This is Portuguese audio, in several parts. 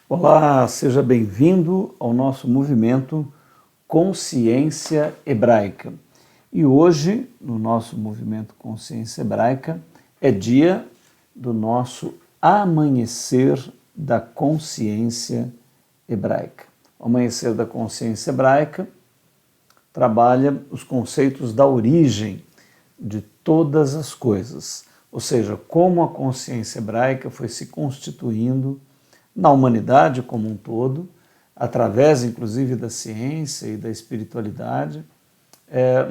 Olá, seja bem-vindo ao nosso movimento Consciência Hebraica. E hoje, no nosso movimento Consciência Hebraica, é dia do nosso Amanhecer da Consciência Hebraica. O Amanhecer da Consciência Hebraica trabalha os conceitos da origem de todas as coisas, ou seja, como a consciência hebraica foi se constituindo na humanidade como um todo, através inclusive da ciência e da espiritualidade,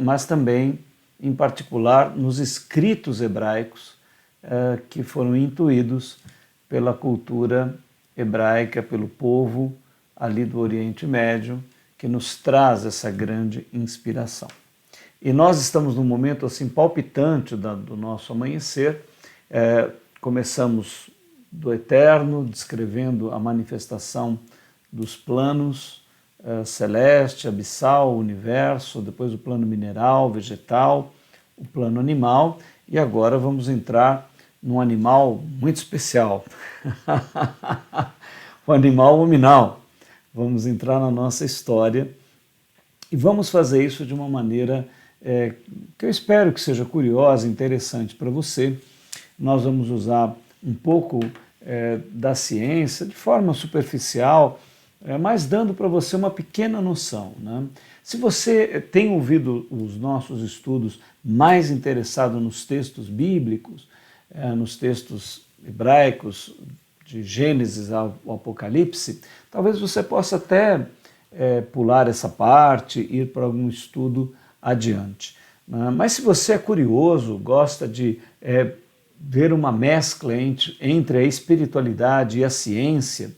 mas também, em particular, nos escritos hebraicos que foram intuídos pela cultura hebraica, pelo povo ali do Oriente Médio, que nos traz essa grande inspiração. E nós estamos num momento assim palpitante do nosso amanhecer. Começamos do Eterno, descrevendo a manifestação dos planos celeste, abissal, universo, depois o plano mineral, vegetal, o plano animal, e agora vamos entrar num animal muito especial, o animal hominal. Vamos entrar na nossa história e vamos fazer isso de uma maneira que eu espero que seja curiosa, interessante para você. Nós vamos usar um pouco da ciência de forma superficial, mas dando para você uma pequena noção, né? Se você tem ouvido os nossos estudos mais interessado nos textos bíblicos, nos textos hebraicos, de Gênesis ao Apocalipse, talvez você possa até pular essa parte, ir para algum estudo adiante. Mas se você é curioso, gosta de ver uma mescla entre a espiritualidade e a ciência,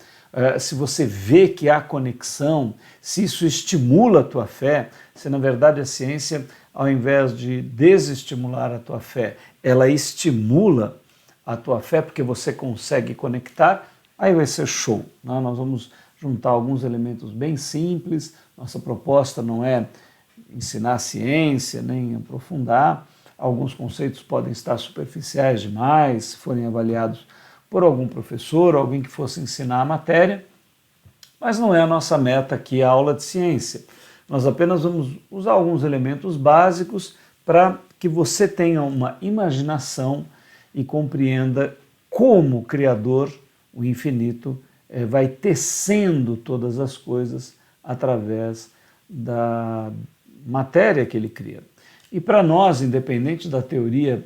se você vê que há conexão, se isso estimula a tua fé, se na verdade a ciência, ao invés de desestimular a tua fé, ela estimula a tua fé porque você consegue conectar, aí vai ser show. Né? Nós vamos juntar alguns elementos bem simples, nossa proposta não é ensinar a ciência, nem aprofundar. Alguns conceitos podem estar superficiais demais, se forem avaliados por algum professor, alguém que fosse ensinar a matéria, mas não é a nossa meta aqui a aula de ciência. Nós apenas vamos usar alguns elementos básicos para que você tenha uma imaginação e compreenda como o Criador, o infinito, vai tecendo todas as coisas através da matéria que ele cria. E para nós, independente da teoria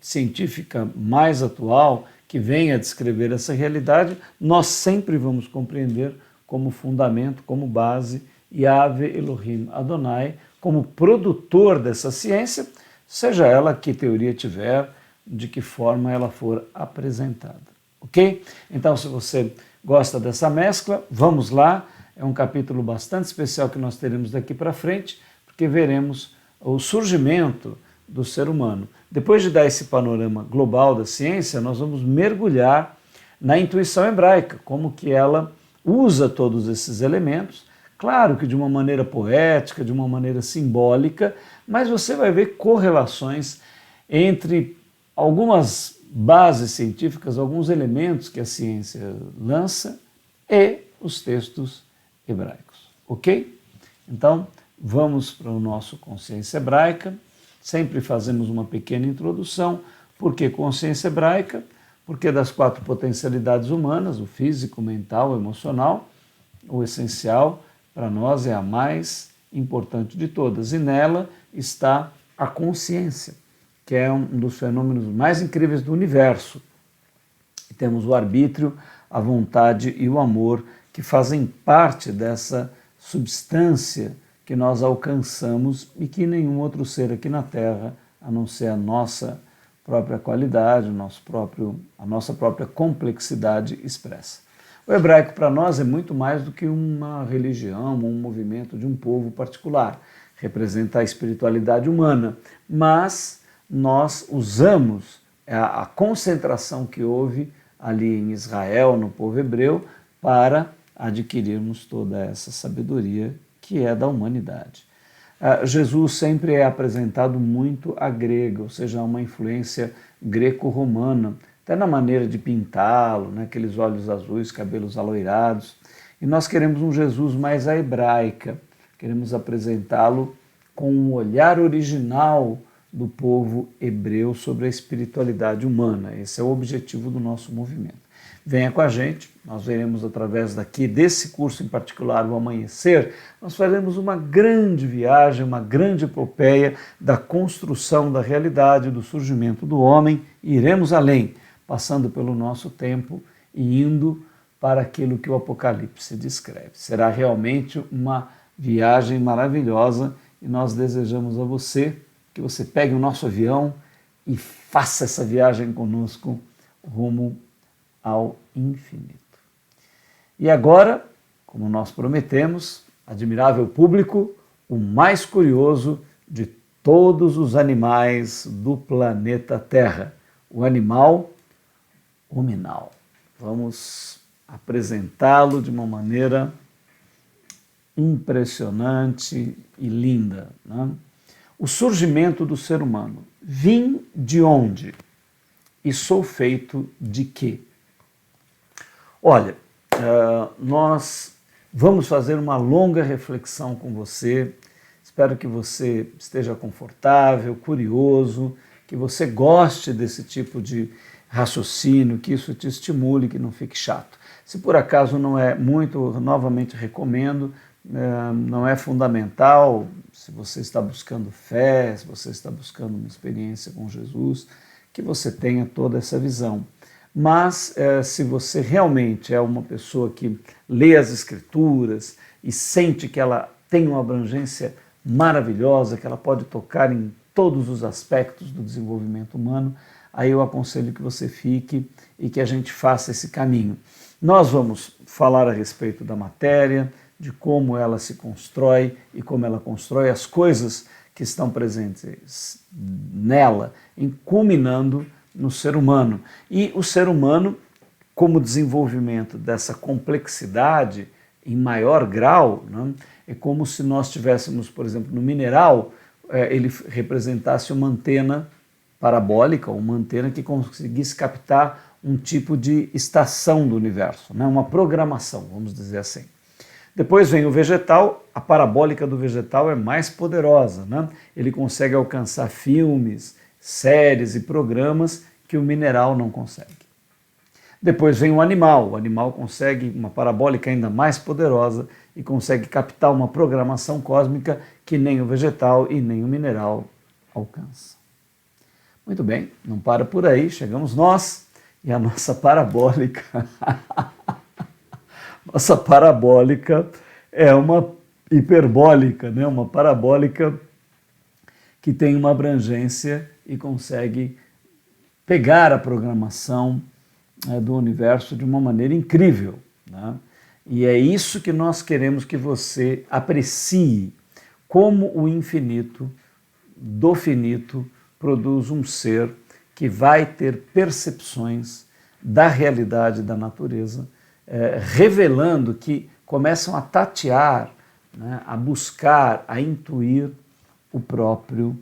científica mais atual, que venha descrever essa realidade, nós sempre vamos compreender como fundamento, como base, Yahvé Elohim Adonai, como produtor dessa ciência, seja ela que teoria tiver, de que forma ela for apresentada. Ok? Então, se você gosta dessa mescla, vamos lá. É um capítulo bastante especial que nós teremos daqui para frente, porque veremos o surgimento do ser humano. Depois de dar esse panorama global da ciência, nós vamos mergulhar na intuição hebraica, como que ela usa todos esses elementos, claro que de uma maneira poética, de uma maneira simbólica, mas você vai ver correlações entre algumas bases científicas, alguns elementos que a ciência lança e os textos hebraicos, ok? Então, vamos para o nosso Consciência Hebraica. Sempre fazemos uma pequena introdução. Por que consciência hebraica? Porque das 4 potencialidades humanas, o físico, o mental, o emocional, o essencial para nós é a mais importante de todas. E nela está a consciência, que é um dos fenômenos mais incríveis do universo. E temos o arbítrio, a vontade e o amor, que fazem parte dessa substância que nós alcançamos e que nenhum outro ser aqui na Terra, a não ser a nossa própria qualidade, a nossa própria complexidade expressa. O hebraico para nós é muito mais do que uma religião, um movimento de um povo particular. Representa a espiritualidade humana, mas nós usamos a concentração que houve ali em Israel, no povo hebreu, para adquirirmos toda essa sabedoria que é da humanidade. Jesus sempre é apresentado muito à grega, ou seja, uma influência greco-romana até na maneira de pintá-lo, né? Aqueles olhos azuis, cabelos aloirados. E nós queremos um Jesus mais à hebraica, queremos apresentá-lo com um olhar original do povo hebreu sobre a espiritualidade humana. Esse é o objetivo do nosso movimento. Venha com a gente, nós veremos através daqui, desse curso em particular, o Amanhecer, nós faremos uma grande viagem, uma grande epopeia da construção da realidade, do surgimento do homem, e iremos além, passando pelo nosso tempo e indo para aquilo que o Apocalipse descreve. Será realmente uma viagem maravilhosa e nós desejamos a você que você pegue o nosso avião e faça essa viagem conosco rumo ao infinito. E agora, como nós prometemos, admirável público, o mais curioso de todos os animais do planeta Terra, o animal hominal. Vamos apresentá-lo de uma maneira impressionante e linda, né? O surgimento do ser humano. Vim de onde? E sou feito de quê? Olha, nós vamos fazer uma longa reflexão com você. Espero que você esteja confortável, curioso, que você goste desse tipo de raciocínio, que isso te estimule, que não fique chato. Se por acaso não é muito, novamente recomendo, não é fundamental, se você está buscando fé, se você está buscando uma experiência com Jesus, que você tenha toda essa visão. Mas se você realmente é uma pessoa que lê as Escrituras e sente que ela tem uma abrangência maravilhosa, que ela pode tocar em todos os aspectos do desenvolvimento humano, aí eu aconselho que você fique e que a gente faça esse caminho. Nós vamos falar a respeito da matéria, de como ela se constrói e como ela constrói as coisas que estão presentes nela, culminando no ser humano. E o ser humano, como desenvolvimento dessa complexidade em maior grau, né, é como se nós tivéssemos, por exemplo, no mineral, ele representasse uma antena parabólica, uma antena que conseguisse captar um tipo de estação do universo, né, uma programação, vamos dizer assim. Depois vem o vegetal, a parabólica do vegetal é mais poderosa, né? Ele consegue alcançar filmes, séries e programas que o mineral não consegue. Depois vem o animal consegue uma parabólica ainda mais poderosa e consegue captar uma programação cósmica que nem o vegetal e nem o mineral alcança. Muito bem, não para por aí, chegamos nós e a nossa parabólica. Nossa parabólica é uma hiperbólica, né? Uma parabólica que tem uma abrangência e consegue pegar a programação do universo de uma maneira incrível, né? E é isso que nós queremos que você aprecie, como o infinito do finito produz um ser que vai ter percepções da realidade da natureza, revelando que começam a tatear, né, a buscar, a intuir o próprio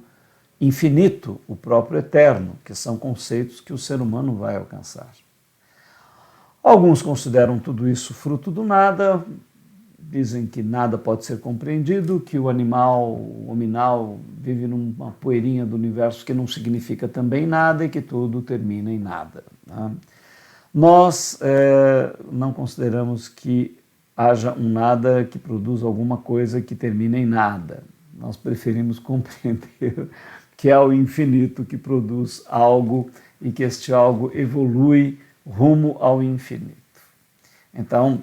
infinito, o próprio eterno, que são conceitos que o ser humano vai alcançar. Alguns consideram tudo isso fruto do nada, dizem que nada pode ser compreendido, que o animal, o hominal, vive numa poeirinha do universo que não significa também nada e que tudo termina em nada, né? Nós não consideramos que haja um nada que produza alguma coisa que termine em nada. Nós preferimos compreender que é o infinito que produz algo e que este algo evolui rumo ao infinito. Então,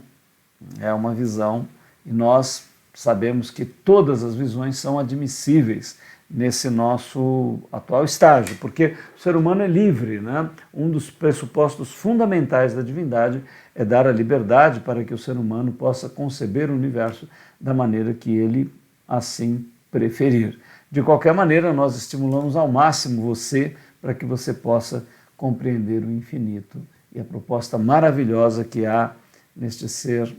é uma visão e nós sabemos que todas as visões são admissíveis nesse nosso atual estágio, porque o ser humano é livre, né? Um dos pressupostos fundamentais da divindade é dar a liberdade para que o ser humano possa conceber o universo da maneira que ele assim preferir. De qualquer maneira, nós estimulamos ao máximo você para que você possa compreender o infinito e a proposta maravilhosa que há neste ser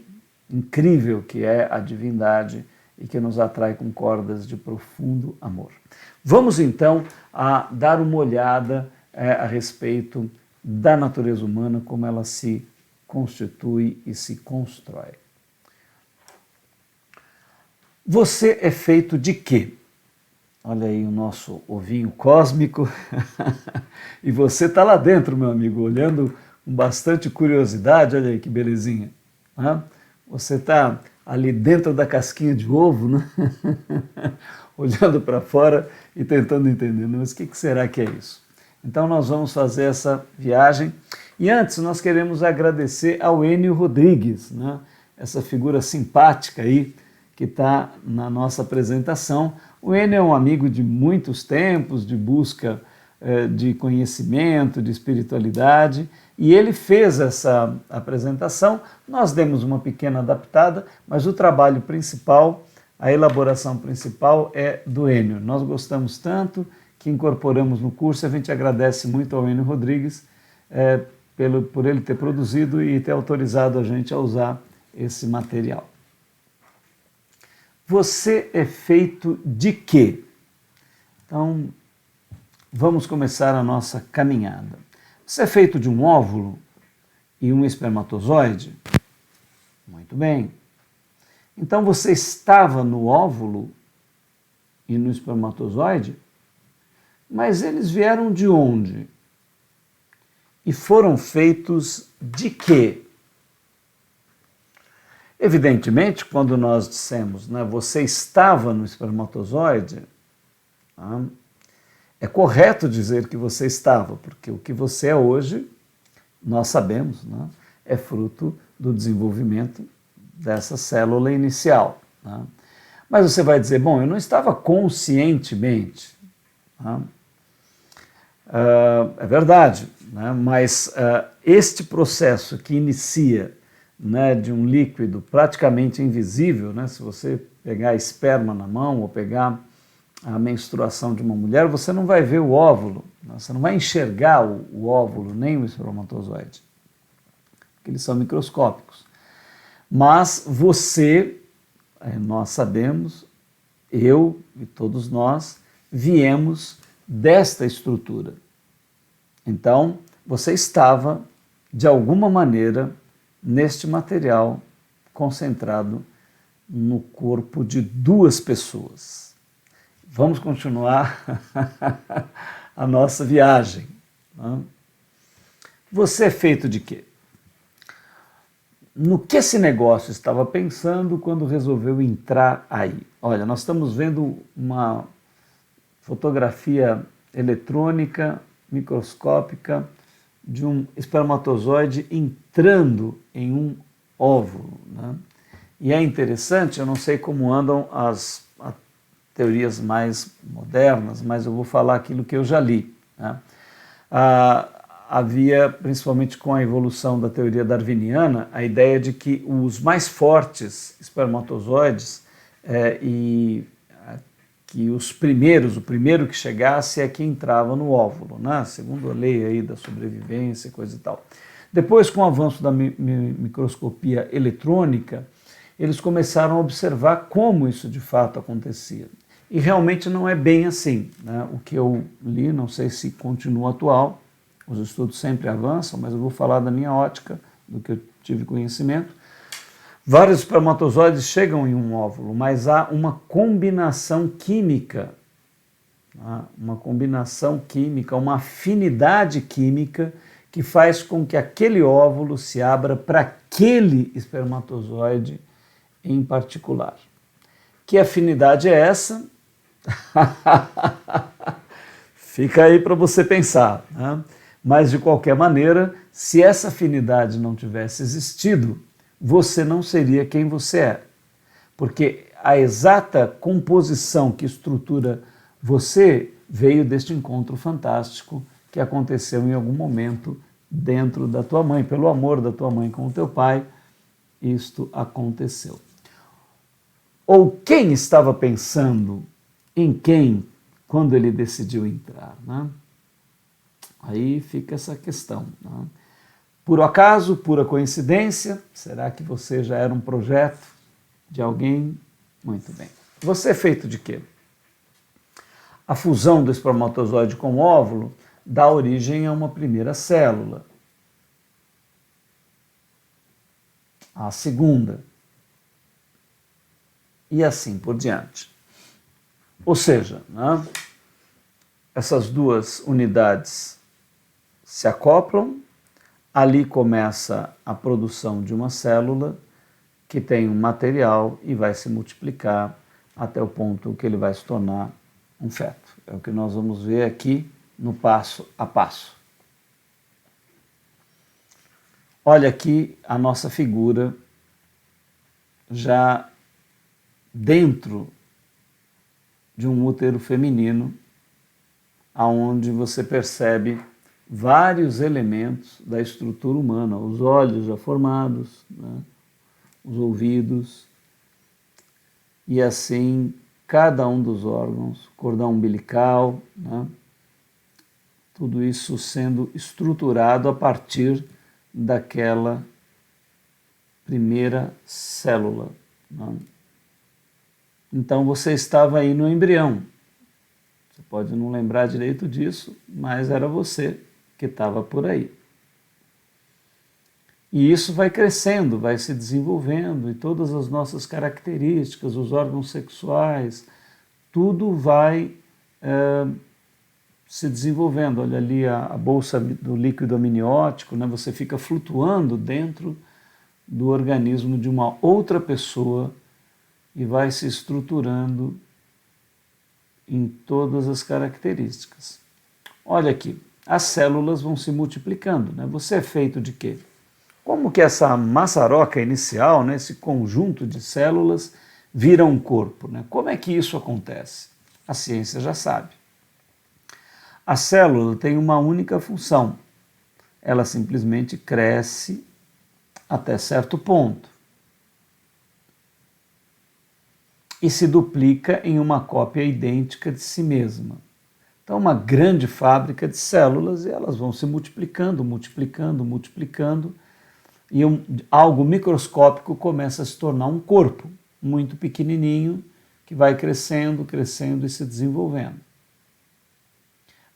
incrível que é a divindade e que nos atrai com cordas de profundo amor. Vamos então a dar uma olhada a respeito da natureza humana, como ela se constitui e se constrói. Você é feito de quê? Olha aí o nosso ovinho cósmico. E você está lá dentro, meu amigo, olhando com bastante curiosidade. Olha aí que belezinha. Você está ali dentro da casquinha de ovo, né? Olhando para fora e tentando entender. Mas o que será que é isso? Então nós vamos fazer essa viagem. E antes nós queremos agradecer ao Enio Rodrigues, né? Essa figura simpática aí que está na nossa apresentação. O Enio é um amigo de muitos tempos, de busca de conhecimento, de espiritualidade, e ele fez essa apresentação. Nós demos uma pequena adaptada, mas o trabalho principal, a elaboração principal é do Enio. Nós gostamos tanto que incorporamos no curso. A gente agradece muito ao Enio Rodrigues por ele ter produzido e ter autorizado a gente a usar esse material. Você é feito de quê? Então, vamos começar a nossa caminhada. Você é feito de um óvulo e um espermatozoide? Muito bem. Então você estava no óvulo e no espermatozoide? Mas eles vieram de onde? E foram feitos de quê? Evidentemente, quando nós dissemos, né, você estava no espermatozoide, é correto dizer que você estava, porque o que você é hoje, nós sabemos, né, é fruto do desenvolvimento dessa célula inicial. Né? Mas você vai dizer, bom, eu não estava conscientemente. Né? É verdade, né? Mas este processo que inicia, né, de um líquido praticamente invisível, né, se você pegar esperma na mão ou pegar a menstruação de uma mulher, você não vai ver o óvulo, né, você não vai enxergar o óvulo nem o espermatozoide, porque eles são microscópicos. Mas você, nós sabemos, eu e todos nós, viemos desta estrutura. Então, você estava, de alguma maneira, neste material concentrado no corpo de duas pessoas. Vamos continuar a nossa viagem. Você é feito de quê? No que esse negócio estava pensando quando resolveu entrar aí? Olha, nós estamos vendo uma fotografia eletrônica, microscópica, de um espermatozoide entrando em um óvulo. Né? E é interessante, eu não sei como andam as teorias mais modernas, mas eu vou falar aquilo que eu já li. Né? Havia, principalmente com a evolução da teoria darwiniana, a ideia de que os mais fortes espermatozoides e que o primeiro que chegasse é que entrava no óvulo, né? Segundo a lei aí da sobrevivência e coisa e tal. Depois, com o avanço da microscopia eletrônica, eles começaram a observar como isso de fato acontecia. E realmente não é bem assim. Né? O que eu li, não sei se continua atual, os estudos sempre avançam, mas eu vou falar da minha ótica, do que eu tive conhecimento. Vários espermatozoides chegam em um óvulo, mas há uma combinação química, uma afinidade química que faz com que aquele óvulo se abra para aquele espermatozoide em particular. Que afinidade é essa? Fica aí para você pensar. Né? Mas, de qualquer maneira, se essa afinidade não tivesse existido, você não seria quem você é. Porque a exata composição que estrutura você veio deste encontro fantástico que aconteceu em algum momento dentro da tua mãe. Pelo amor da tua mãe com o teu pai, isto aconteceu. Ou quem estava pensando em quem quando ele decidiu entrar? Né? Aí fica essa questão. Né? Puro acaso, pura coincidência? Será que você já era um projeto de alguém? Muito bem. Você é feito de quê? A fusão do espermatozoide com o óvulo dá origem a uma primeira célula, a segunda, e assim por diante. Ou seja, né, essas duas unidades se acoplam, ali começa a produção de uma célula que tem um material e vai se multiplicar até o ponto que ele vai se tornar um feto. É o que nós vamos ver aqui no passo a passo. Olha aqui a nossa figura já dentro de um útero feminino, aonde você percebe vários elementos da estrutura humana, os olhos já formados, né, os ouvidos, e assim cada um dos órgãos, cordão umbilical, né, tudo isso sendo estruturado a partir daquela primeira célula, né? Então você estava aí no embrião. Você pode não lembrar direito disso, mas era você que estava por aí. E isso vai crescendo, vai se desenvolvendo, e todas as nossas características, os órgãos sexuais, tudo vai se desenvolvendo. Olha ali a bolsa do líquido amniótico, né? Você fica flutuando dentro do organismo de uma outra pessoa e vai se estruturando em todas as características. Olha aqui, as células vão se multiplicando, né? Você é feito de quê? Como que essa maçaroca inicial, né, esse conjunto de células, vira um corpo, né? Como é que isso acontece? A ciência já sabe. A célula tem uma única função. Ela simplesmente cresce até certo ponto e se duplica em uma cópia idêntica de si mesma. Então, uma grande fábrica de células, e elas vão se multiplicando, multiplicando, multiplicando, e algo microscópico começa a se tornar um corpo muito pequenininho, que vai crescendo, crescendo e se desenvolvendo.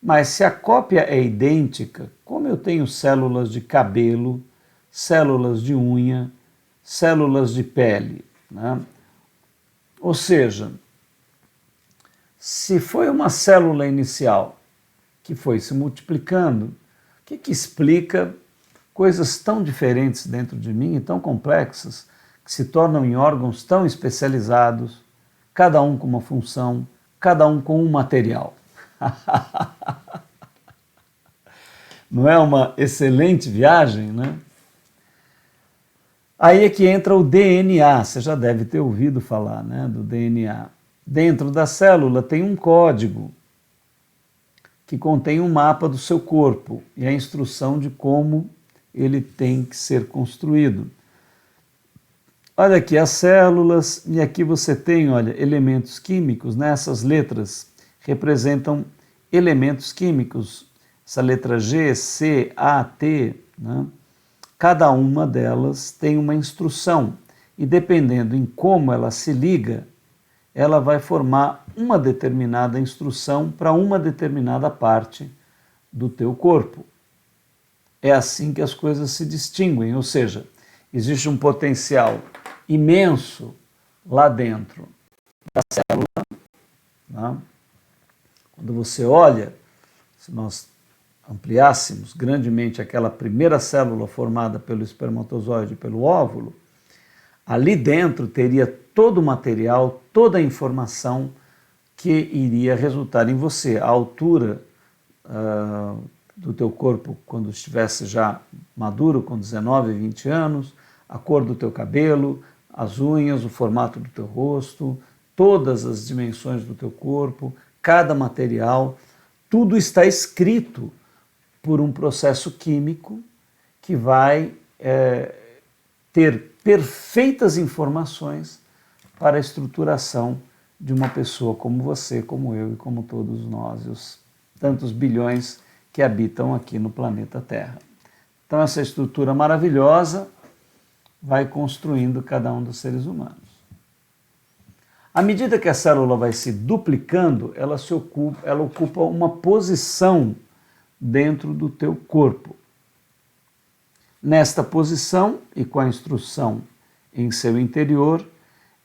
Mas se a cópia é idêntica, como eu tenho células de cabelo, células de unha, células de pele, né? Ou seja, se foi uma célula inicial que foi se multiplicando, o que explica coisas tão diferentes dentro de mim e tão complexas, que se tornam em órgãos tão especializados, cada um com uma função, cada um com um material? Não é uma excelente viagem, né? Aí é que entra o DNA, você já deve ter ouvido falar, né, do DNA. Dentro da célula tem um código que contém um mapa do seu corpo e a instrução de como ele tem que ser construído. Olha aqui as células, e aqui você tem, olha, elementos químicos, né? Essas letras representam elementos químicos. Essa letra G, C, A, T, né? Cada uma delas tem uma instrução e, dependendo em como ela se liga, ela vai formar uma determinada instrução para uma determinada parte do teu corpo. É assim que as coisas se distinguem, ou seja, existe um potencial imenso lá dentro da célula, né? Quando você olha, se nós ampliássemos grandemente aquela primeira célula formada pelo espermatozoide e pelo óvulo, ali dentro teria todo o material, toda a informação que iria resultar em você. A altura do teu corpo quando estivesse já maduro, com 19, 20 anos, a cor do teu cabelo, as unhas, o formato do teu rosto, todas as dimensões do teu corpo, cada material, tudo está escrito por um processo químico que vai ter perfeitas informações para a estruturação de uma pessoa como você, como eu e como todos nós, e os tantos bilhões que habitam aqui no planeta Terra. Então essa estrutura maravilhosa vai construindo cada um dos seres humanos. À medida que a célula vai se duplicando, ela ocupa uma posição dentro do teu corpo. Nesta posição e com a instrução em seu interior,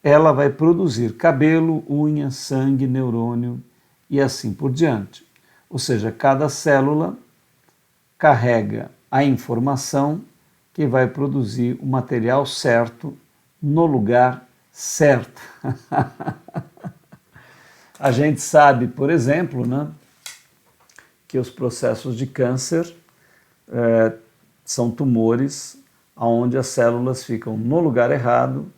ela vai produzir cabelo, unha, sangue, neurônio e assim por diante. Ou seja, cada célula carrega a informação que vai produzir o material certo no lugar certo. A gente sabe, por exemplo, né, que os processos de câncer são tumores onde as células ficam no lugar errado,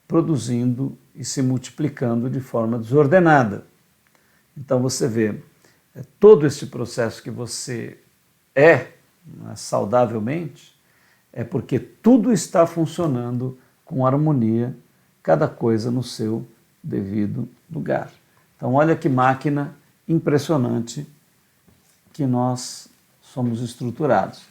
produzindo e se multiplicando de forma desordenada. Então você vê, todo este processo que você né, saudavelmente, é porque tudo está funcionando com harmonia, cada coisa no seu devido lugar. Então olha que máquina impressionante que nós somos estruturados.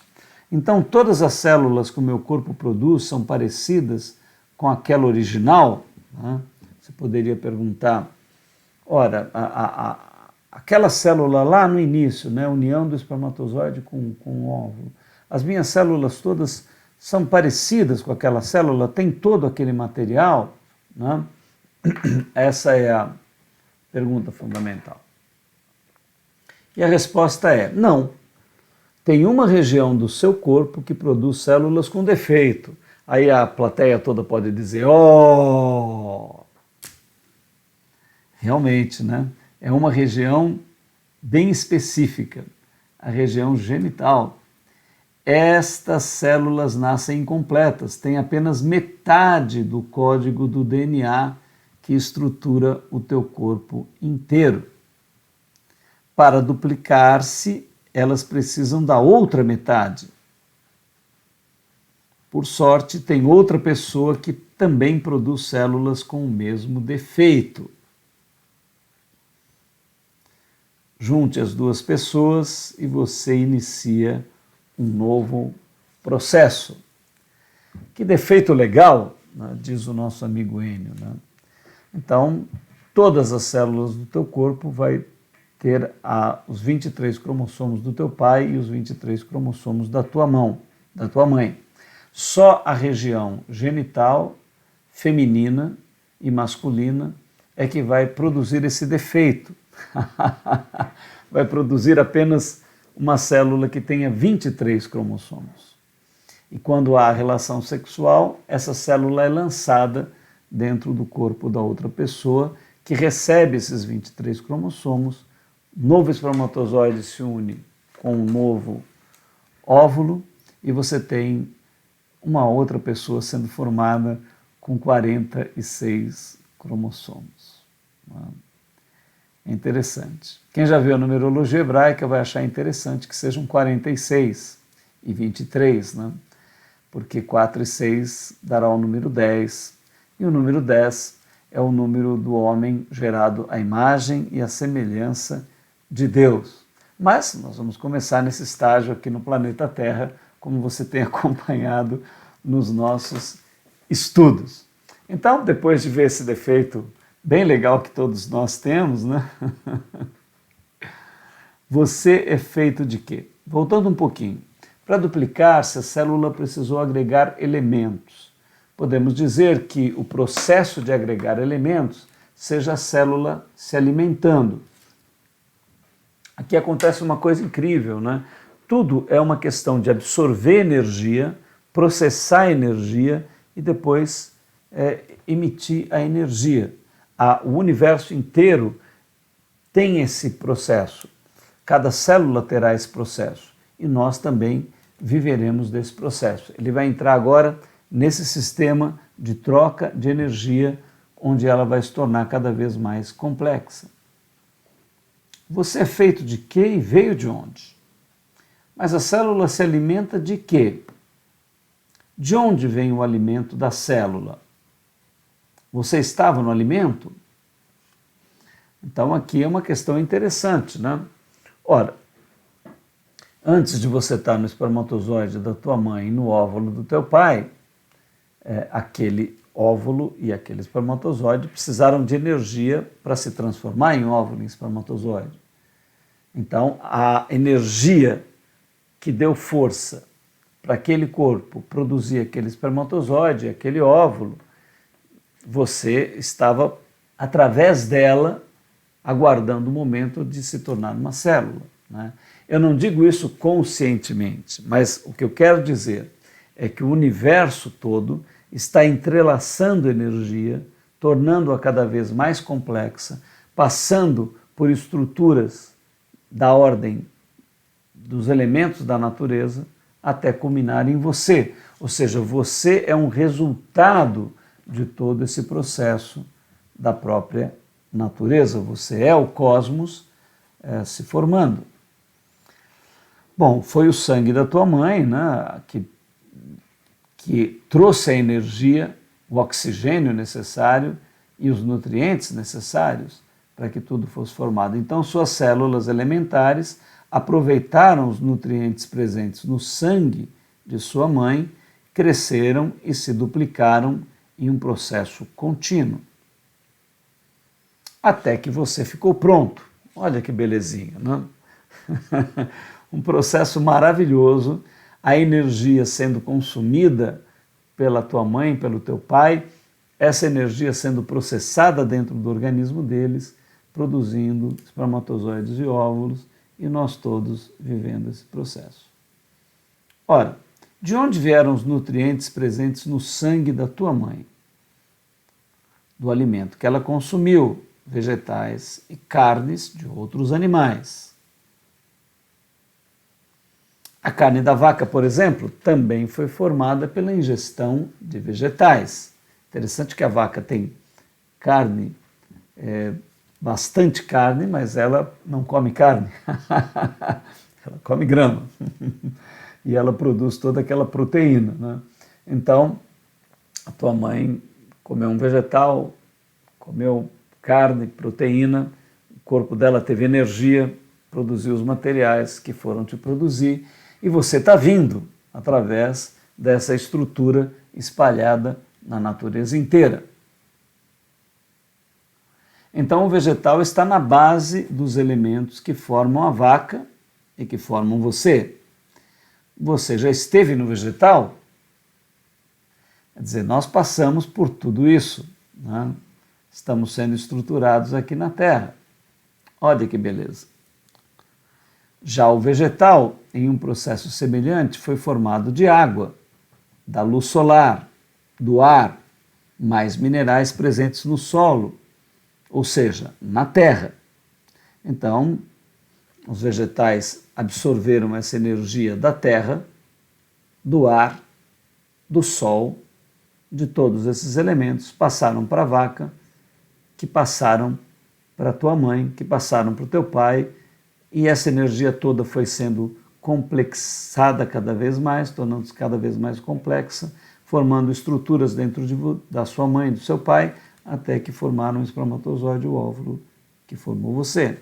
Então todas as células que o meu corpo produz são parecidas com aquela original, né? Você poderia perguntar, ora, aquela célula lá no início, né, união do espermatozoide com o óvulo, as minhas células todas são parecidas com aquela célula, tem todo aquele material, né? Essa é a pergunta fundamental. E a resposta é não. Tem uma região do seu corpo que produz células com defeito. Aí a plateia toda pode dizer, oh! Realmente, né? É uma região bem específica, a região genital. Estas células nascem incompletas, têm apenas metade do código do DNA que estrutura o teu corpo inteiro. Para duplicar-se, elas precisam da outra metade. Por sorte, tem outra pessoa que também produz células com o mesmo defeito. Junte as duas pessoas e você inicia um novo processo. Que defeito legal, né, diz o nosso amigo Enio, né? Então, todas as células do teu corpo vai ter os 23 cromossomos do teu pai e os 23 cromossomos da tua mãe. Só a região genital, feminina e masculina é que vai produzir esse defeito. Vai produzir apenas uma célula que tenha 23 cromossomos. E quando há relação sexual, essa célula é lançada dentro do corpo da outra pessoa, que recebe esses 23 cromossomos, novo espermatozoide se une com um novo óvulo e você tem uma outra pessoa sendo formada com 46 cromossomos. É interessante. Quem já viu a numerologia hebraica vai achar interessante que sejam 46 e 23, né? Porque 4 e 6 dará o número 10, e o número 10 é o número do homem gerado à imagem e à semelhança de Deus. Mas nós vamos começar nesse estágio aqui no planeta Terra, como você tem acompanhado nos nossos estudos. Então, depois de ver esse defeito bem legal que todos nós temos, né? Você é feito de quê? Voltando um pouquinho. Para duplicar-se, a célula precisou agregar elementos. Podemos dizer que o processo de agregar elementos seja a célula se alimentando. Aqui acontece uma coisa incrível, né? Tudo é uma questão de absorver energia, processar energia e depois emitir a energia. O universo inteiro tem esse processo. Cada célula terá esse processo e nós também viveremos desse processo. Ele vai entrar agora nesse sistema de troca de energia, onde ela vai se tornar cada vez mais complexa. Você é feito de quê e veio de onde? Mas a célula se alimenta de quê? De onde vem o alimento da célula? Você estava no alimento? Então aqui é uma questão interessante, né? Ora, antes de você estar no espermatozoide da tua mãe e no óvulo do teu pai, aquele óvulo e aquele espermatozoide precisaram de energia para se transformar em óvulo e espermatozoide. Então, a energia que deu força para aquele corpo produzir aquele espermatozoide, aquele óvulo, você estava, através dela, aguardando o momento de se tornar uma célula, né? Eu não digo isso conscientemente, mas o que eu quero dizer é que o universo todo está entrelaçando energia, tornando-a cada vez mais complexa, passando por estruturas da ordem dos elementos da natureza até culminar em você. Ou seja, você é um resultado de todo esse processo da própria natureza. Você é o cosmos se formando. Bom, foi o sangue da tua mãe, né, que trouxe a energia, o oxigênio necessário e os nutrientes necessários para que tudo fosse formado. Então, suas células elementares aproveitaram os nutrientes presentes no sangue de sua mãe, cresceram e se duplicaram em um processo contínuo. Até que você ficou pronto. Olha que belezinha, não? Um processo maravilhoso, a energia sendo consumida pela tua mãe, pelo teu pai, essa energia sendo processada dentro do organismo deles, produzindo espermatozoides e óvulos, e nós todos vivendo esse processo. Ora, de onde vieram os nutrientes presentes no sangue da tua mãe? Do alimento que ela consumiu, vegetais e carnes de outros animais. A carne da vaca, por exemplo, também foi formada pela ingestão de vegetais. Interessante que a vaca tem carne, bastante carne, mas ela não come carne. Ela come grama. E ela produz toda aquela proteína, né? Então, a tua mãe comeu um vegetal, comeu carne, proteína, o corpo dela teve energia, produziu os materiais que foram te produzir, e você está vindo através dessa estrutura espalhada na natureza inteira. Então o vegetal está na base dos elementos que formam a vaca e que formam você. Você já esteve no vegetal? Quer dizer, nós passamos por tudo isso, né? Estamos sendo estruturados aqui na Terra. Olha que beleza. Já o vegetal, em um processo semelhante, foi formado de água, da luz solar, do ar, mais minerais presentes no solo, ou seja, na terra. Então, os vegetais absorveram essa energia da terra, do ar, do sol, de todos esses elementos, passaram para a vaca, que passaram para a tua mãe, que passaram para o teu pai, e essa energia toda foi sendo complexada cada vez mais, tornando-se cada vez mais complexa, formando estruturas dentro da sua mãe e do seu pai, até que formaram o espermatozoide, o óvulo que formou você.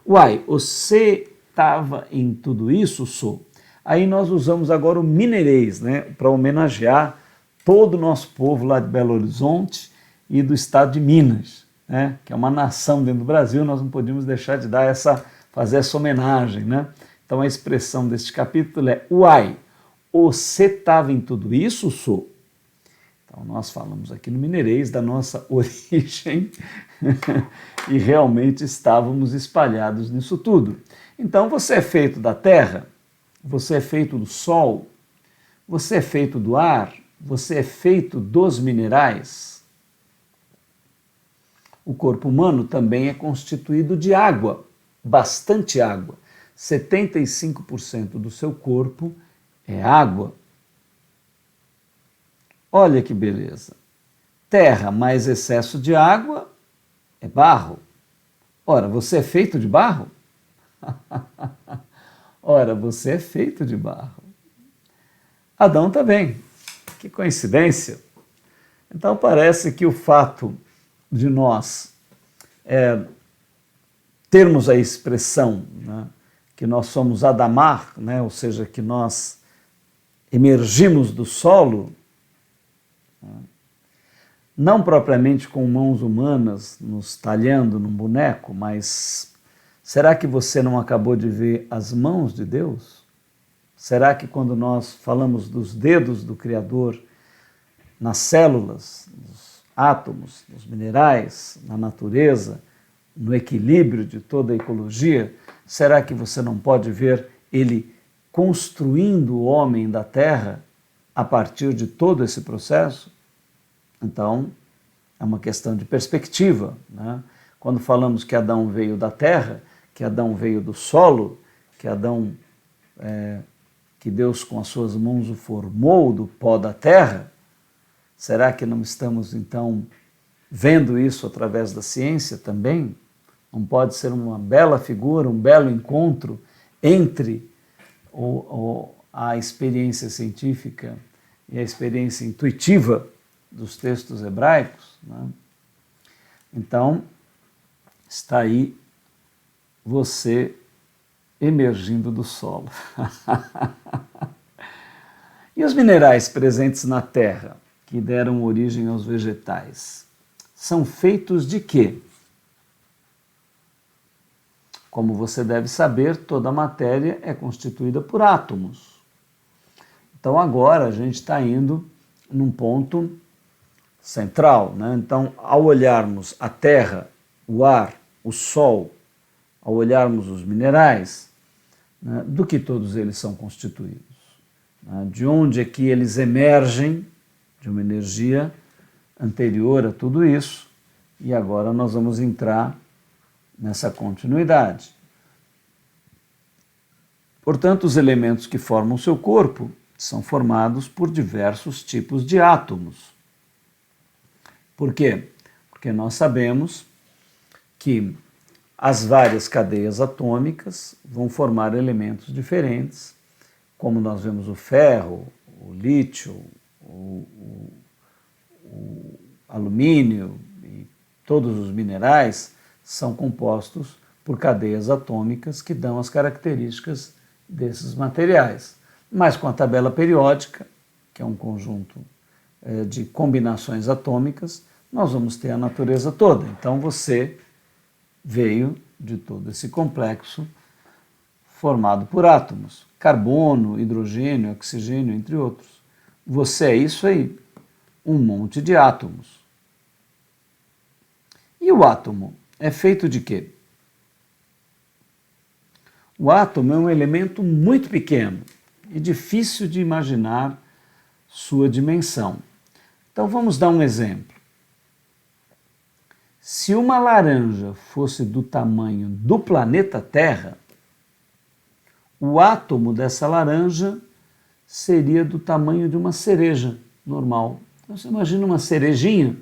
Uai, você estava em tudo isso, sou? Aí nós usamos agora o mineirês, né, para homenagear todo o nosso povo lá de Belo Horizonte e do estado de Minas, né, que é uma nação dentro do Brasil, nós não podíamos deixar de fazer essa homenagem, né? Então a expressão deste capítulo é: uai, você estava em tudo isso, sou? Então nós falamos aqui no mineirês da nossa origem e realmente estávamos espalhados nisso tudo. Então você é feito da terra, você é feito do sol, você é feito do ar, você é feito dos minerais. O corpo humano também é constituído de água, bastante água. 75% do seu corpo é água. Olha que beleza. Terra mais excesso de água é barro. Ora, você é feito de barro? Ora, você é feito de barro. Adão também. Que coincidência. Então parece que o fato de nós termos a expressão, né, que nós somos Adamar, né, ou seja, que nós emergimos do solo, né, não propriamente com mãos humanas nos talhando num boneco, mas Será que você não acabou de ver as mãos de Deus? Será que quando nós falamos dos dedos do Criador nas células, nos átomos, nos minerais, na natureza, no equilíbrio de toda a ecologia, será que você não pode ver ele construindo o homem da Terra a partir de todo esse processo? Então, é uma questão de perspectiva, né? Quando falamos que Adão veio da terra, que Adão veio do solo, que Adão, que Deus com as suas mãos o formou do pó da terra, será que não estamos então vendo isso através da ciência também? Não pode ser uma bela figura, um belo encontro entre a experiência científica e a experiência intuitiva dos textos hebraicos, né? Então, está aí você emergindo do solo. E os minerais presentes na Terra, que deram origem aos vegetais, são feitos de quê? Como você deve saber, toda a matéria é constituída por átomos. Então agora a gente está indo num ponto central, né? Então, ao olharmos a terra, o ar, o sol, ao olharmos os minerais, né, do que todos eles são constituídos? Né? De onde é que eles emergem? De uma energia anterior a tudo isso, e agora nós vamos entrar nessa continuidade. Portanto, os elementos que formam o seu corpo são formados por diversos tipos de átomos. Por quê? Porque nós sabemos que as várias cadeias atômicas vão formar elementos diferentes, como nós vemos o ferro, o lítio, o alumínio e todos os minerais são compostos por cadeias atômicas que dão as características desses materiais. Mas com a tabela periódica, que é um conjunto de combinações atômicas, nós vamos ter a natureza toda. Então você veio de todo esse complexo formado por átomos, carbono, hidrogênio, oxigênio, entre outros. Você é isso aí, um monte de átomos. E o átomo é feito de quê? O átomo é um elemento muito pequeno e difícil de imaginar sua dimensão. Então vamos dar um exemplo. Se uma laranja fosse do tamanho do planeta Terra, o átomo dessa laranja seria do tamanho de uma cereja normal. Então, você imagina uma cerejinha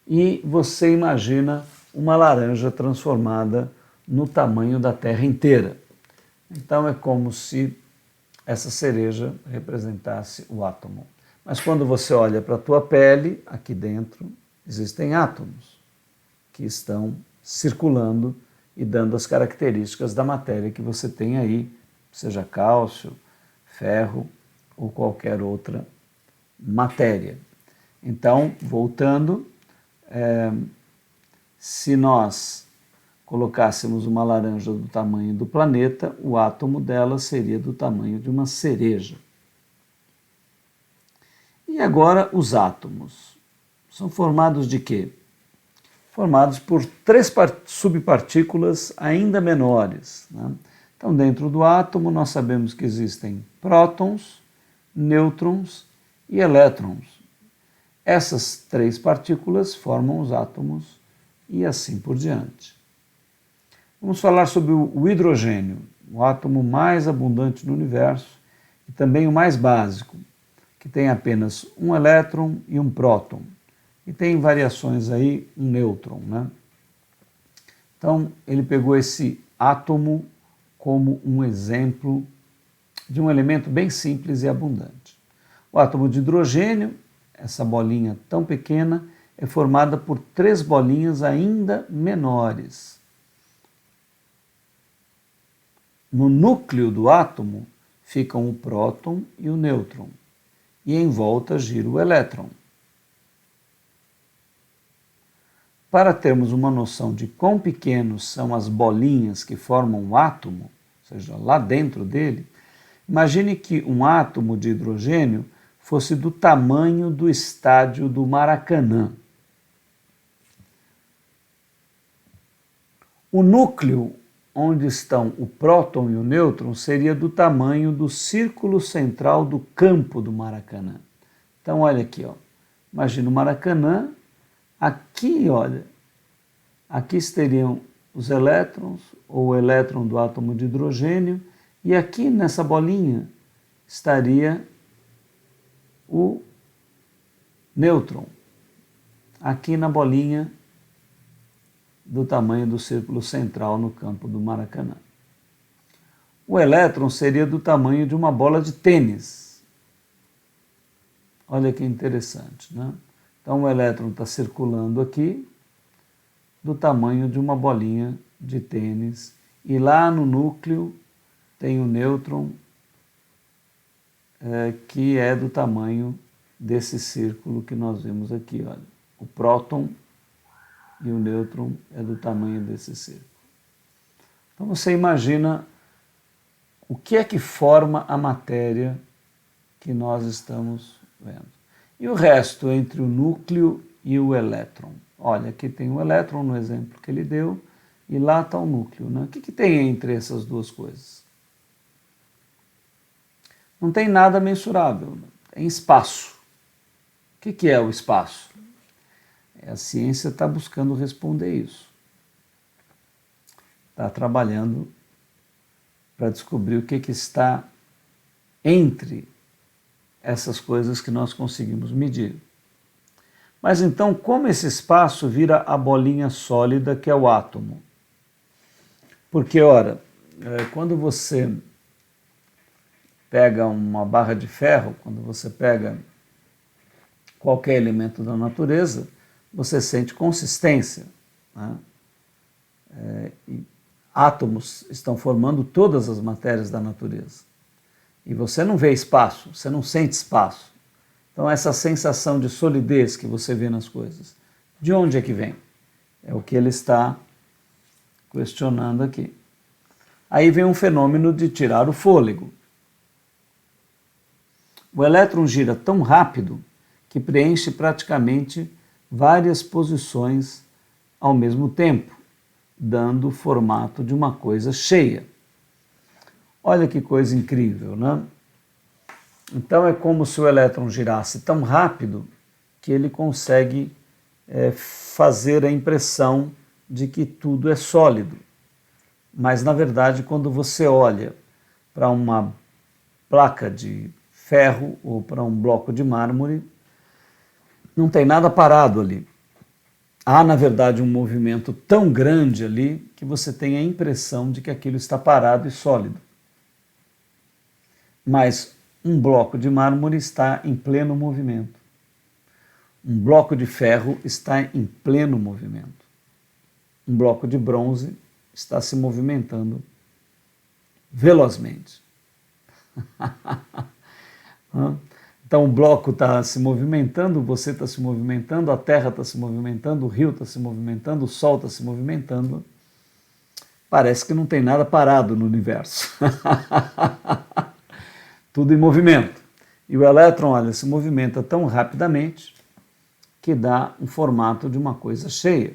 e você imagina uma laranja transformada no tamanho da Terra inteira. Então é como se essa cereja representasse o átomo. Mas quando você olha para a tua pele, aqui dentro existem átomos que estão circulando e dando as características da matéria que você tem aí, seja cálcio, ferro ou qualquer outra matéria. Então, voltando, se nós colocássemos uma laranja do tamanho do planeta, o átomo dela seria do tamanho de uma cereja. E agora os átomos. São formados de quê? Formados por 3 subpartículas ainda menores, né? Então, dentro do átomo, nós sabemos que existem prótons, nêutrons e elétrons. Essas 3 partículas formam os átomos e assim por diante. Vamos falar sobre o hidrogênio, o átomo mais abundante no universo e também o mais básico, que tem apenas um elétron e um próton. E tem variações aí, um nêutron, né? Então, ele pegou esse átomo como um exemplo de um elemento bem simples e abundante. O átomo de hidrogênio, essa bolinha tão pequena, é formada por 3 bolinhas ainda menores. No núcleo do átomo ficam o próton e o nêutron, e em volta gira o elétron. para termos uma noção de quão pequenos são as bolinhas que formam o átomo, ou seja, lá dentro dele, imagine que um átomo de hidrogênio fosse do tamanho do estádio do Maracanã. O núcleo onde estão o próton e o nêutron seria do tamanho do círculo central do campo do Maracanã. Então, olha aqui, ó. Imagina o Maracanã, aqui, olha, aqui estariam os elétrons, ou o elétron do átomo de hidrogênio, e aqui nessa bolinha estaria o nêutron, aqui na bolinha do tamanho do círculo central no campo do Maracanã. O elétron seria do tamanho de uma bola de tênis. Olha que interessante, né? Então o elétron está circulando aqui do tamanho de uma bolinha de tênis e lá no núcleo tem o nêutron que é do tamanho desse círculo que nós vimos aqui, olha. O próton e o nêutron é do tamanho desse círculo. Então você imagina o que é que forma a matéria que nós estamos vendo. E o resto entre o núcleo e o elétron. Olha, aqui tem o elétron no exemplo que ele deu e lá está o núcleo, né? O que tem entre essas duas coisas? Não tem nada mensurável, tem espaço. O que é o espaço? A ciência está buscando responder isso. Está trabalhando para descobrir o que está entre essas coisas que nós conseguimos medir. Mas então, como esse espaço vira a bolinha sólida que é o átomo? Porque, ora, quando você pega uma barra de ferro, quando você pega qualquer elemento da natureza, você sente consistência, né? Átomos estão formando todas as matérias da natureza. E você não vê espaço, você não sente espaço. Então essa sensação de solidez que você vê nas coisas, de onde é que vem? É o que ele está questionando aqui. Aí vem um fenômeno de tirar o fôlego. O elétron gira tão rápido que preenche praticamente várias posições ao mesmo tempo, dando o formato de uma coisa cheia. Olha que coisa incrível, né? Então é como se o elétron girasse tão rápido que ele consegue fazer a impressão de que tudo é sólido. Mas, na verdade, quando você olha para uma placa de ferro ou para um bloco de mármore, não tem nada parado ali. Há, na verdade, um movimento tão grande ali que você tem a impressão de que aquilo está parado e sólido. Mas um bloco de mármore está em pleno movimento. Um bloco de ferro está em pleno movimento. Um bloco de bronze está se movimentando velozmente. Então o bloco está se movimentando, você está se movimentando, a terra está se movimentando, o rio está se movimentando, o sol está se movimentando. Parece que não tem nada parado no universo. Tudo em movimento. E o elétron, olha, se movimenta tão rapidamente que dá um formato de uma coisa cheia.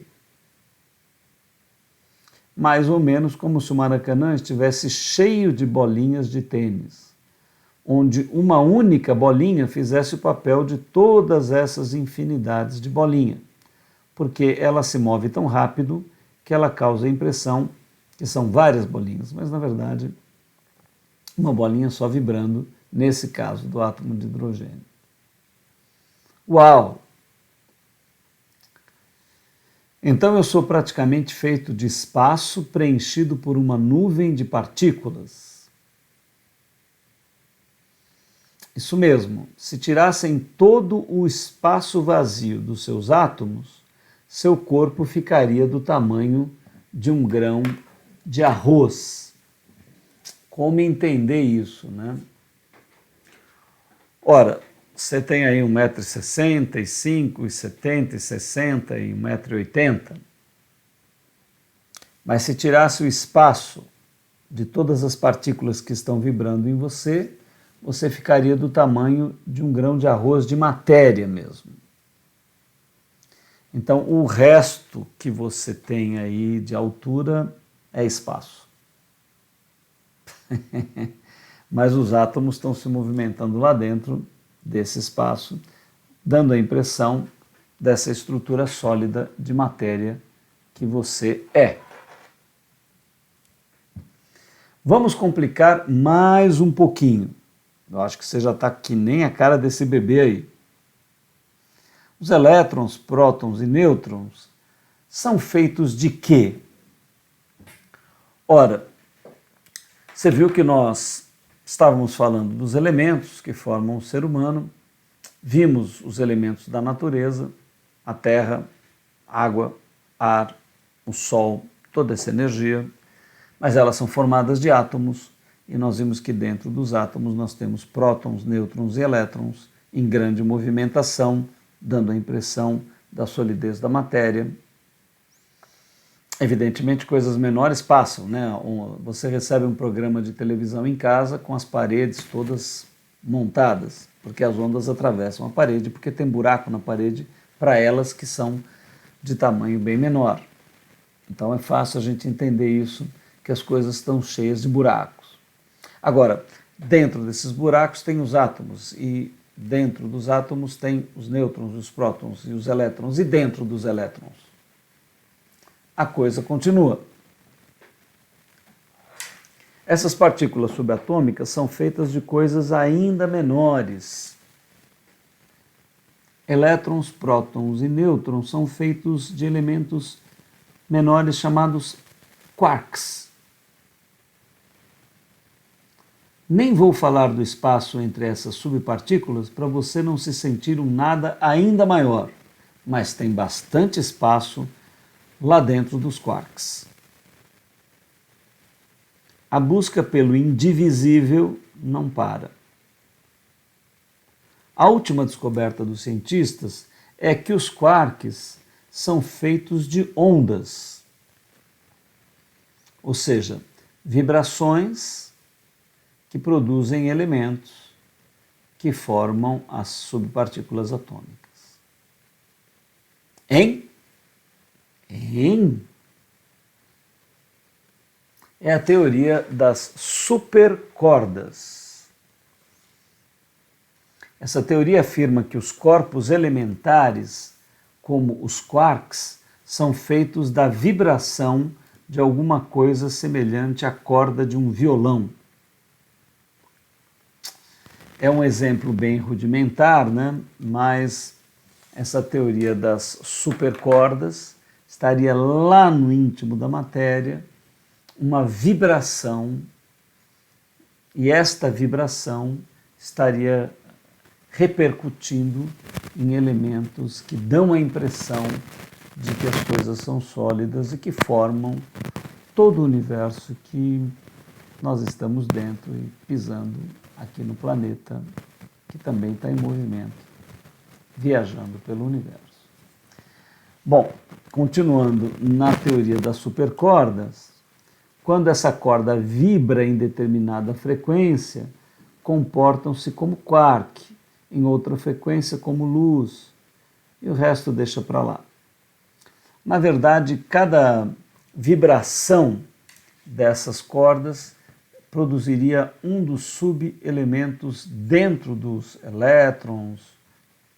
Mais ou menos como se o Maracanã estivesse cheio de bolinhas de tênis, onde uma única bolinha fizesse o papel de todas essas infinidades de bolinha, porque ela se move tão rápido que ela causa a impressão que são várias bolinhas, mas na verdade uma bolinha só vibrando, nesse caso do átomo de hidrogênio. Uau! Então eu sou praticamente feito de espaço preenchido por uma nuvem de partículas. Isso mesmo, se tirassem todo o espaço vazio dos seus átomos, seu corpo ficaria do tamanho de um grão de arroz. Como entender isso, né? Ora, você tem aí 1,65 m, 1,70 m, 60 e 1,80 m. Mas se tirasse o espaço de todas as partículas que estão vibrando em você, você ficaria do tamanho de um grão de arroz de matéria mesmo. Então, o resto que você tem aí de altura é espaço. Mas os átomos estão se movimentando lá dentro desse espaço, dando a impressão dessa estrutura sólida de matéria que você é. Vamos complicar mais um pouquinho. Eu acho que você já está que nem a cara desse bebê aí. Os elétrons, prótons e nêutrons são feitos de quê? Ora, você viu que nós estávamos falando dos elementos que formam o ser humano, vimos os elementos da natureza, a terra, água, ar, o sol, toda essa energia, mas elas são formadas de átomos, e nós vimos que dentro dos átomos nós temos prótons, nêutrons e elétrons em grande movimentação, dando a impressão da solidez da matéria. Evidentemente, coisas menores passam, né? Você recebe um programa de televisão em casa com as paredes todas montadas, porque as ondas atravessam a parede, porque tem buraco na parede para elas que são de tamanho bem menor. Então é fácil a gente entender isso, que as coisas estão cheias de buracos. Agora, dentro desses buracos tem os átomos, e dentro dos átomos tem os nêutrons, os prótons e os elétrons, e dentro dos elétrons a coisa continua. Essas partículas subatômicas são feitas de coisas ainda menores. Elétrons, prótons e nêutrons são feitos de elementos menores chamados quarks. Nem vou falar do espaço entre essas subpartículas para você não se sentir um nada ainda maior, mas tem bastante espaço lá dentro dos quarks. A busca pelo indivisível não para. A última descoberta dos cientistas é que os quarks são feitos de ondas, ou seja, vibrações que produzem elementos que formam as subpartículas atômicas. É a teoria das supercordas. Essa teoria afirma que os corpos elementares, como os quarks, são feitos da vibração de alguma coisa semelhante à corda de um violão. É um exemplo bem rudimentar, né? Mas essa teoria das supercordas estaria lá no íntimo da matéria, uma vibração, e esta vibração estaria repercutindo em elementos que dão a impressão de que as coisas são sólidas e que formam todo o universo que nós estamos dentro e pisando aqui no planeta, que também está em movimento, viajando pelo universo. Bom, continuando na teoria das supercordas, quando essa corda vibra em determinada frequência, comportam-se como quark, em outra frequência como luz, e o resto deixa para lá. Na verdade, cada vibração dessas cordas produziria um dos subelementos dentro dos elétrons,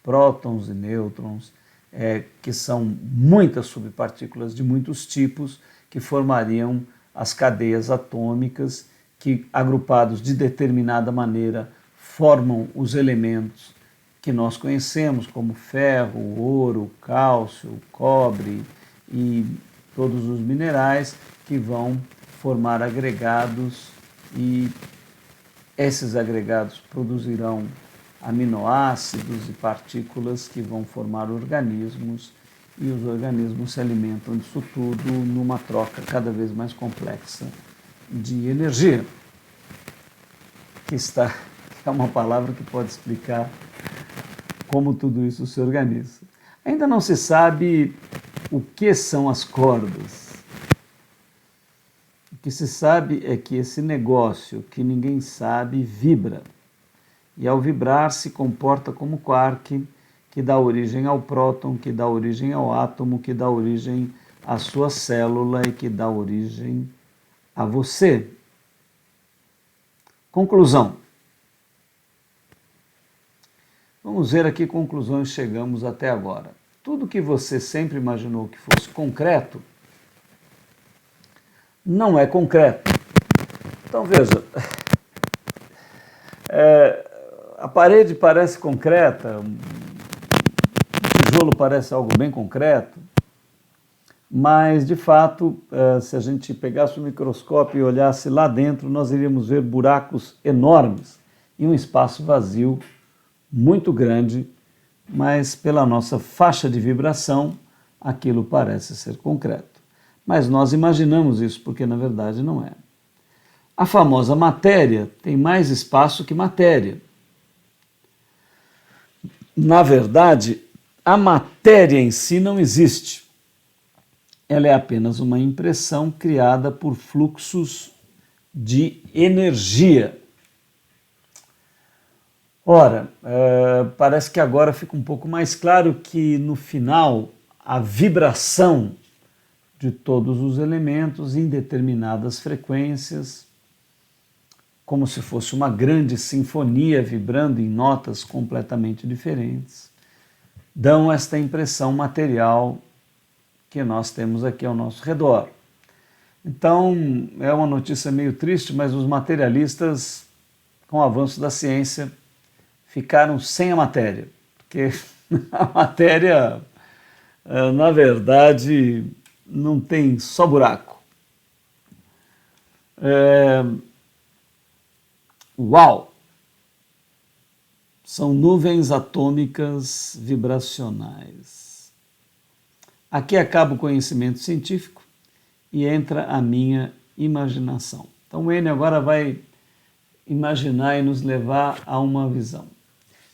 prótons e nêutrons, que são muitas subpartículas de muitos tipos que formariam as cadeias atômicas que, agrupados de determinada maneira, formam os elementos que nós conhecemos, como ferro, ouro, cálcio, cobre e todos os minerais que vão formar agregados, e esses agregados produzirão aminoácidos e partículas que vão formar organismos, e os organismos se alimentam disso tudo numa troca cada vez mais complexa de energia, que é uma palavra que pode explicar como tudo isso se organiza. Ainda não se sabe o que são as cordas. O que se sabe é que esse negócio que ninguém sabe vibra. E ao vibrar se comporta como quark, que dá origem ao próton, que dá origem ao átomo, que dá origem à sua célula e que dá origem a você. Conclusão. Vamos ver a que conclusões chegamos até agora. Tudo que você sempre imaginou que fosse concreto, não é concreto. Então veja, a parede parece concreta, o tijolo parece algo bem concreto, mas de fato, se a gente pegasse o microscópio e olhasse lá dentro, nós iríamos ver buracos enormes e um espaço vazio muito grande, mas pela nossa faixa de vibração, aquilo parece ser concreto. Mas nós imaginamos isso, porque na verdade não é. A famosa matéria tem mais espaço que matéria. Na verdade, a matéria em si não existe. Ela é apenas uma impressão criada por fluxos de energia. Ora, parece que agora fica um pouco mais claro que no final a vibração de todos os elementos em determinadas frequências, como se fosse uma grande sinfonia vibrando em notas completamente diferentes, dão esta impressão material que nós temos aqui ao nosso redor. Então, é uma notícia meio triste, mas os materialistas, com o avanço da ciência, ficaram sem a matéria, porque a matéria, na verdade, não tem só buraco. Uau! São nuvens atômicas vibracionais. Aqui acaba o conhecimento científico e entra a minha imaginação. Então o Enio agora vai imaginar e nos levar a uma visão.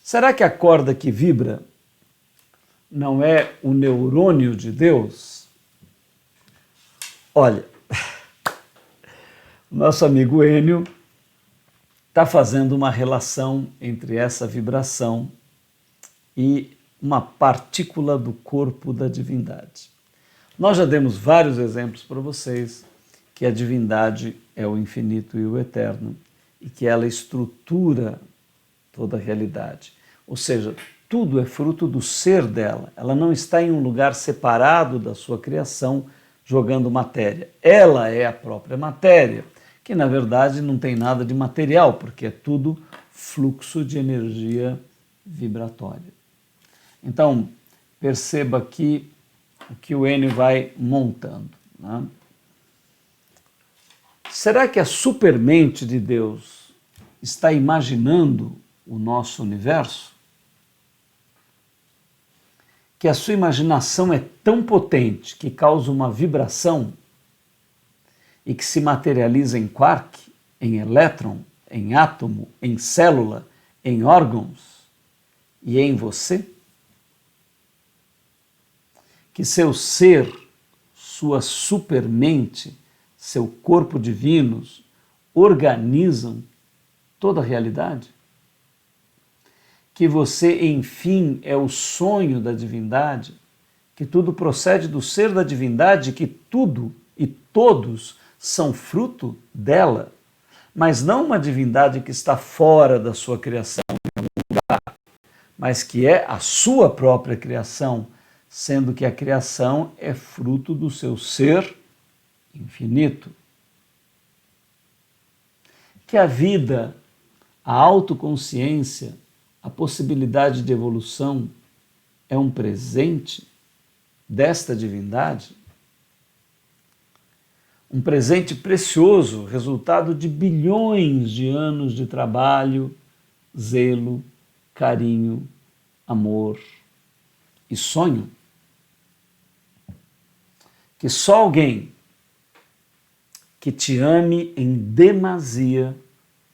Será que a corda que vibra não é o neurônio de Deus? Olha, nosso amigo Enio está fazendo uma relação entre essa vibração e uma partícula do corpo da divindade. Nós já demos vários exemplos para vocês que a divindade é o infinito e o eterno e que ela estrutura toda a realidade. Ou seja, tudo é fruto do ser dela. Ela não está em um lugar separado da sua criação jogando matéria. Ela é a própria matéria, que na verdade não tem nada de material, porque é tudo fluxo de energia vibratória. Então, perceba aqui o que o Enio vai montando, né? Será que a supermente de Deus está imaginando o nosso universo? Que a sua imaginação é tão potente que causa uma vibração e que se materializa em quark, em elétron, em átomo, em célula, em órgãos e em você? Que seu ser, sua supermente, seu corpo divino organizam toda a realidade? Que você, enfim, é o sonho da divindade, que tudo procede do ser da divindade, que tudo e todos são fruto dela, mas não uma divindade que está fora da sua criação, mas que é a sua própria criação, sendo que a criação é fruto do seu ser infinito. Que a vida, a autoconsciência, a possibilidade de evolução é um presente desta divindade? Um presente precioso, resultado de bilhões de anos de trabalho, zelo, carinho, amor e sonho? Que só alguém que te ame em demasia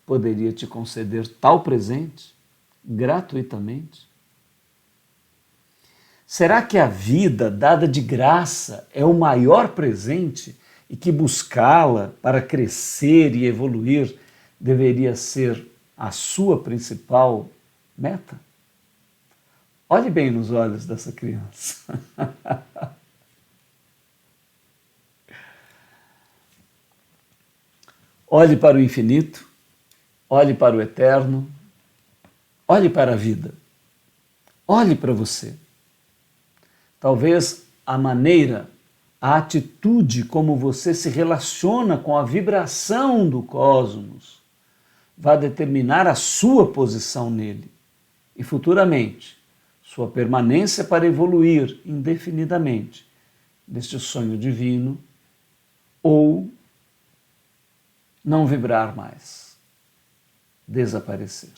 poderia te conceder tal presente gratuitamente? Será que a vida dada de graça é o maior presente e que buscá-la para crescer e evoluir deveria ser a sua principal meta? Olhe bem nos olhos dessa criança. Olhe para o infinito, olhe para o eterno, olhe para a vida, olhe para você. Talvez a maneira, a atitude como você se relaciona com a vibração do cosmos vai determinar a sua posição nele e futuramente sua permanência para evoluir indefinidamente neste sonho divino ou não vibrar mais, desaparecer.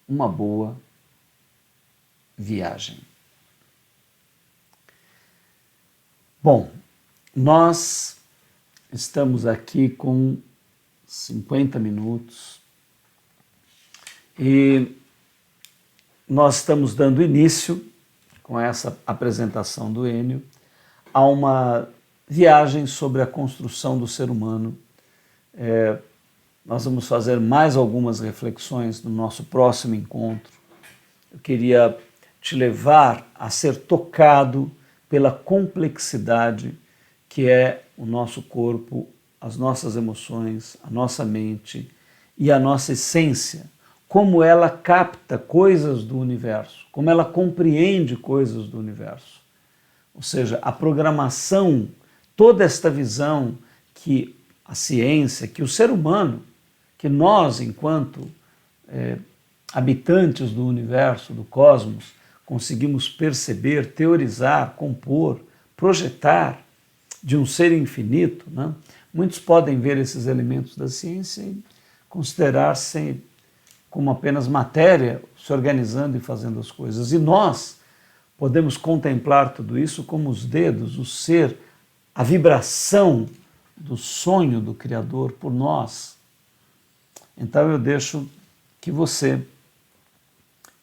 Uma boa viagem. Bom, nós estamos aqui com 50 minutos e nós estamos dando início, com essa apresentação do Enio, a uma viagem sobre a construção do ser humano. Nós vamos fazer mais algumas reflexões no nosso próximo encontro. Eu queria te levar a ser tocado pela complexidade que é o nosso corpo, as nossas emoções, a nossa mente e a nossa essência, como ela capta coisas do universo, como ela compreende coisas do universo. Ou seja, a programação, toda esta visão que a ciência, que o ser humano, que nós, enquanto habitantes do universo, do cosmos, conseguimos perceber, teorizar, compor, projetar de um ser infinito, né? Muitos podem ver esses elementos da ciência e considerar-se como apenas matéria se organizando e fazendo as coisas. E nós podemos contemplar tudo isso como os dedos, o ser, a vibração do sonho do Criador por nós. Então eu deixo que você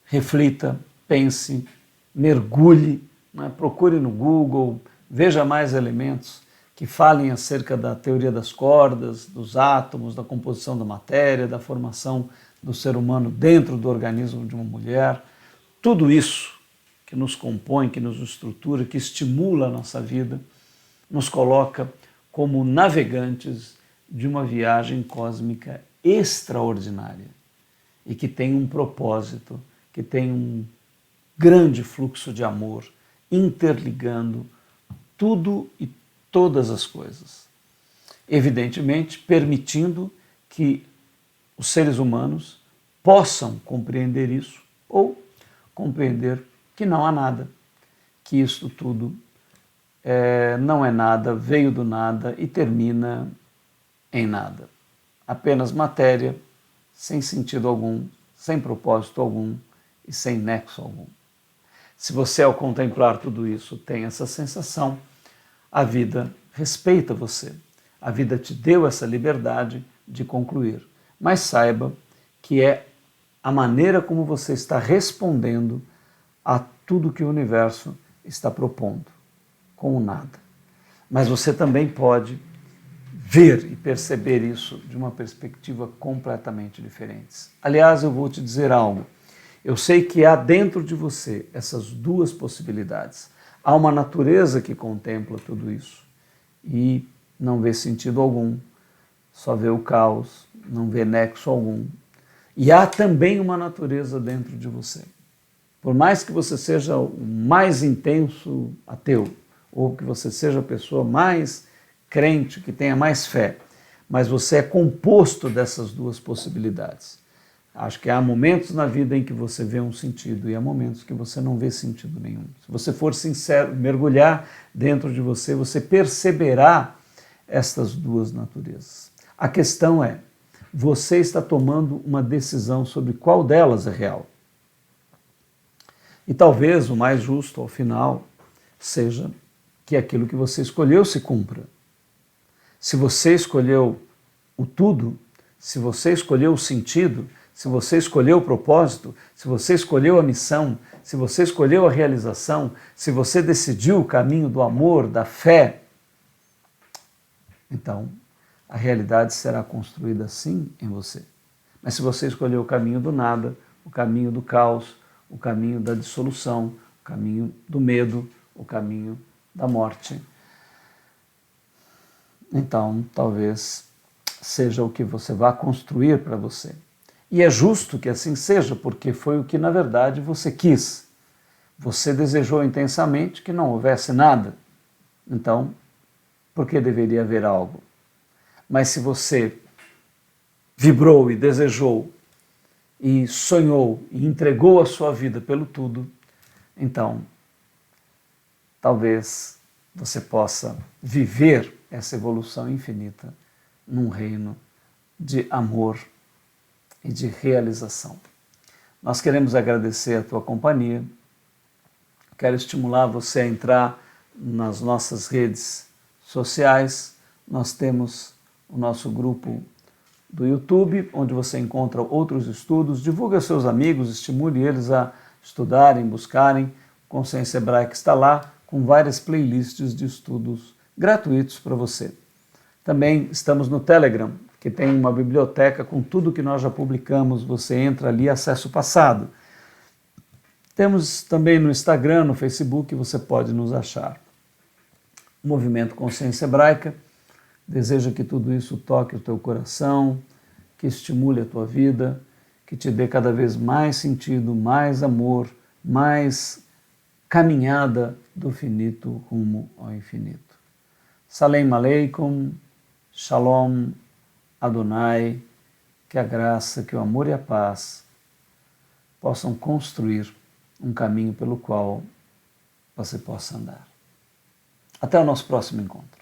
reflita, pense, mergulhe, né? Procure no Google, veja mais elementos que falem acerca da teoria das cordas, dos átomos, da composição da matéria, da formação do ser humano dentro do organismo de uma mulher. Tudo isso que nos compõe, que nos estrutura, que estimula a nossa vida, nos coloca como navegantes de uma viagem cósmica extraordinária e que tem um propósito, que tem um grande fluxo de amor interligando tudo e todas as coisas. Evidentemente, permitindo que os seres humanos possam compreender isso ou compreender que não há nada, que isto tudo não é nada, veio do nada e termina em nada. Apenas matéria, sem sentido algum, sem propósito algum e sem nexo algum. Se você, ao contemplar tudo isso, tem essa sensação, a vida respeita você. A vida te deu essa liberdade de concluir. Mas saiba que é a maneira como você está respondendo a tudo que o universo está propondo, com o nada. Mas você também pode ver e perceber isso de uma perspectiva completamente diferente. Aliás, eu vou te dizer algo. Eu sei que há dentro de você essas duas possibilidades. Há uma natureza que contempla tudo isso e não vê sentido algum, só vê o caos, não vê nexo algum. E há também uma natureza dentro de você. Por mais que você seja o mais intenso ateu, ou que você seja a pessoa mais crente, que tenha mais fé, mas você é composto dessas duas possibilidades. Acho que há momentos na vida em que você vê um sentido e há momentos que você não vê sentido nenhum. Se você for sincero, mergulhar dentro de você, você perceberá estas duas naturezas. A questão é, você está tomando uma decisão sobre qual delas é real. E talvez o mais justo, ao final, seja que aquilo que você escolheu se cumpra. Se você escolheu o tudo, se você escolheu o sentido, se você escolheu o propósito, se você escolheu a missão, se você escolheu a realização, se você decidiu o caminho do amor, da fé, então a realidade será construída assim em você. Mas se você escolheu o caminho do nada, o caminho do caos, o caminho da dissolução, o caminho do medo, o caminho da morte, então talvez seja o que você vai construir para você. E é justo que assim seja, porque foi o que na verdade você quis. Você desejou intensamente que não houvesse nada. Então, por que deveria haver algo? Mas se você vibrou e desejou e sonhou e entregou a sua vida pelo tudo, então talvez você possa viver essa evolução infinita num reino de amor e de realização. Nós queremos agradecer a tua companhia. Quero estimular você a entrar nas nossas redes sociais. Nós temos o nosso grupo do YouTube, onde você encontra outros estudos. Divulgue aos seus amigos, estimule eles a estudarem, buscarem. O Consciência Hebraica está lá com várias playlists de estudos gratuitos para você. Também estamos no Telegram, que tem uma biblioteca com tudo que nós já publicamos. Você entra ali, acessa o passado. Temos também no Instagram, no Facebook, você pode nos achar. O Movimento Consciência Hebraica deseja que tudo isso toque o teu coração, que estimule a tua vida, que te dê cada vez mais sentido, mais amor, mais caminhada do finito rumo ao infinito. Salem Aleikum, Shalom, Adonai, que a graça, que o amor e a paz possam construir um caminho pelo qual você possa andar. Até o nosso próximo encontro.